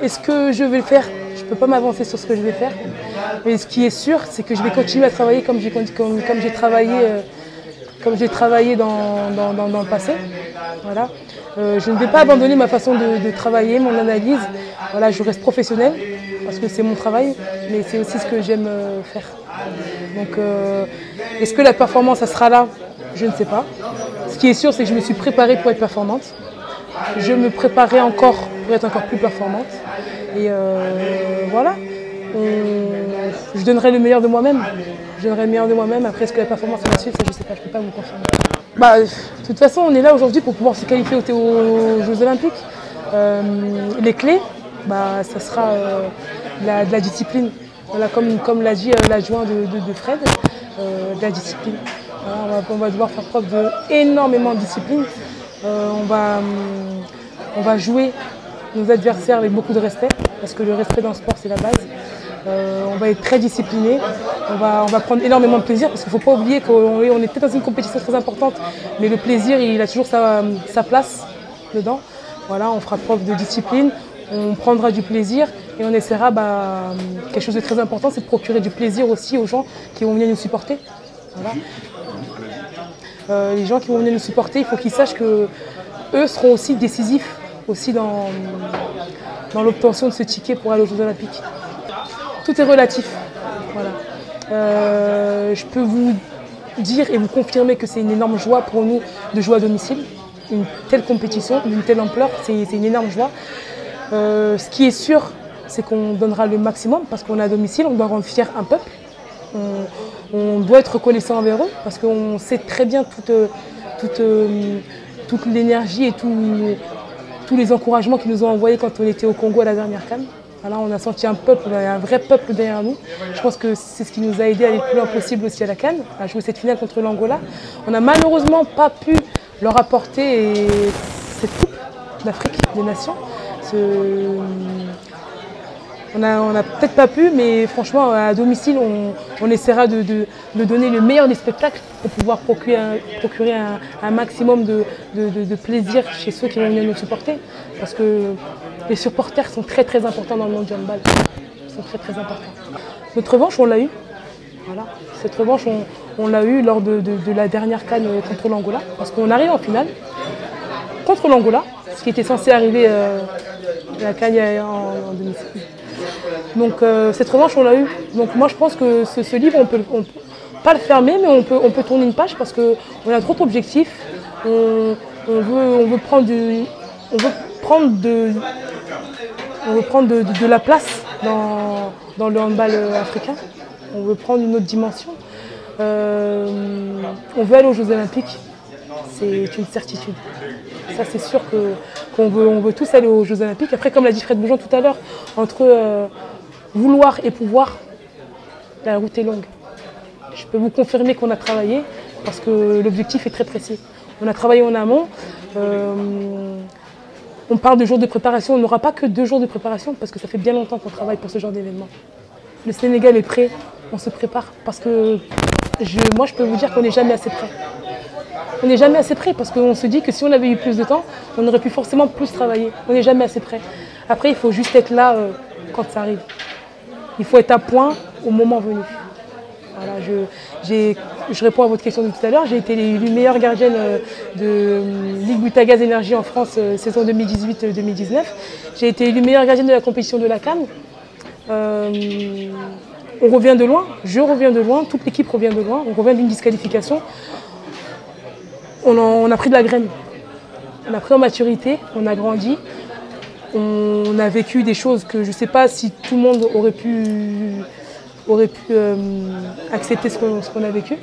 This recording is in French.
est-ce que je vais le faire? Je ne peux pas m'avancer sur ce que je vais faire. Mais ce qui est sûr, c'est que je vais continuer à travailler comme j'ai travaillé dans le passé. Voilà. Je ne vais pas abandonner ma façon de travailler, mon analyse. Voilà, je reste professionnelle parce que c'est mon travail, mais c'est aussi ce que j'aime faire. Donc, est-ce que la performance, ça sera là? Je ne sais pas. Ce qui est sûr, c'est que je me suis préparée pour être performante. Je me préparais encore pour être encore plus performante. Et voilà. Je donnerai le meilleur de moi-même. Je donnerai le meilleur de moi-même. Après, est-ce que la performance va suivre? Ça, je ne sais pas, je ne peux pas vous confirmer. Bah, de toute façon, on est là aujourd'hui pour pouvoir se qualifier aux Jeux Olympiques. Les clés, bah, ça sera de la discipline. Voilà, comme l'a dit l'adjoint de Fred, de la discipline. Voilà, on va devoir faire preuve d'énormément de discipline. On va jouer nos adversaires avec beaucoup de respect, parce que le respect dans le sport, c'est la base. On va être très discipliné, on va prendre énormément de plaisir, parce qu'il ne faut pas oublier qu'on est peut-être dans une compétition très importante, mais le plaisir, il a toujours sa place dedans. Voilà, on fera preuve de discipline, on prendra du plaisir et on essaiera, quelque chose de très important, c'est de procurer du plaisir aussi aux gens qui vont venir nous supporter. Voilà. Les gens qui vont venir nous supporter, il faut qu'ils sachent qu'eux seront aussi décisifs aussi dans l'obtention de ce ticket pour aller aux Jeux Olympiques. Tout est relatif. Voilà. Je peux vous dire et vous confirmer que c'est une énorme joie pour nous de jouer à domicile. Une telle compétition, d'une telle ampleur, c'est une énorme joie. Ce qui est sûr, c'est qu'on donnera le maximum parce qu'on est à domicile, on doit rendre fier un peuple. On doit être reconnaissant envers eux parce qu'on sait très bien toute l'énergie et tous les encouragements qu'ils nous ont envoyés quand on était au Congo à la dernière CAN. Voilà, on a senti un peuple, un vrai peuple derrière nous. Je pense que c'est ce qui nous a aidé à aller le plus loin possible aussi à la CAN, à jouer cette finale contre l'Angola. On n'a malheureusement pas pu leur apporter cette coupe d'Afrique des Nations. On n'a peut-être pas pu, mais franchement, à domicile, on essaiera de donner le meilleur des spectacles pour pouvoir procurer un maximum de plaisir chez ceux qui vont venir nous supporter. Parce que les supporters sont très très importants dans le monde du handball. Ils sont très très importants. Notre revanche, on l'a eu. Voilà. Cette revanche, on l'a eu lors de la dernière CAN contre l'Angola. Parce qu'on arrive en finale contre l'Angola, ce qui était censé arriver à la CAN en 2016. Donc cette revanche, on l'a eu. Donc moi, je pense que ce livre, on peut pas le fermer, mais on peut tourner une page parce qu'on a trop d'objectifs. On veut prendre de la place dans le handball africain. On veut prendre une autre dimension. On veut aller aux Jeux Olympiques. C'est une certitude. Ça, c'est sûr qu'on veut tous aller aux Jeux Olympiques. Après, comme l'a dit Fred Bougeon tout à l'heure, entre vouloir et pouvoir, la route est longue. Je peux vous confirmer qu'on a travaillé parce que l'objectif est très précis. On a travaillé en amont. On parle de jours de préparation. On n'aura pas que 2 jours de préparation parce que ça fait bien longtemps qu'on travaille pour ce genre d'événement. Le Sénégal est prêt. On se prépare parce que moi, je peux vous dire qu'on n'est jamais assez prêt. On n'est jamais assez prêt parce qu'on se dit que si on avait eu plus de temps, on aurait pu forcément plus travailler. On n'est jamais assez prêt. Après, il faut juste être là quand ça arrive. Il faut être à point au moment venu. Voilà, je réponds à votre question de tout à l'heure. J'ai été élue meilleure gardienne de Ligue Butagaz Énergie en France saison 2018-2019. J'ai été élue meilleure gardienne de la compétition de la CAN. On revient de loin, je reviens de loin, toute l'équipe revient de loin. On revient d'une disqualification. On a pris de la graine, on a pris en maturité, on a grandi, on a vécu des choses que je ne sais pas si tout le monde aurait pu accepter ce qu'on a vécu.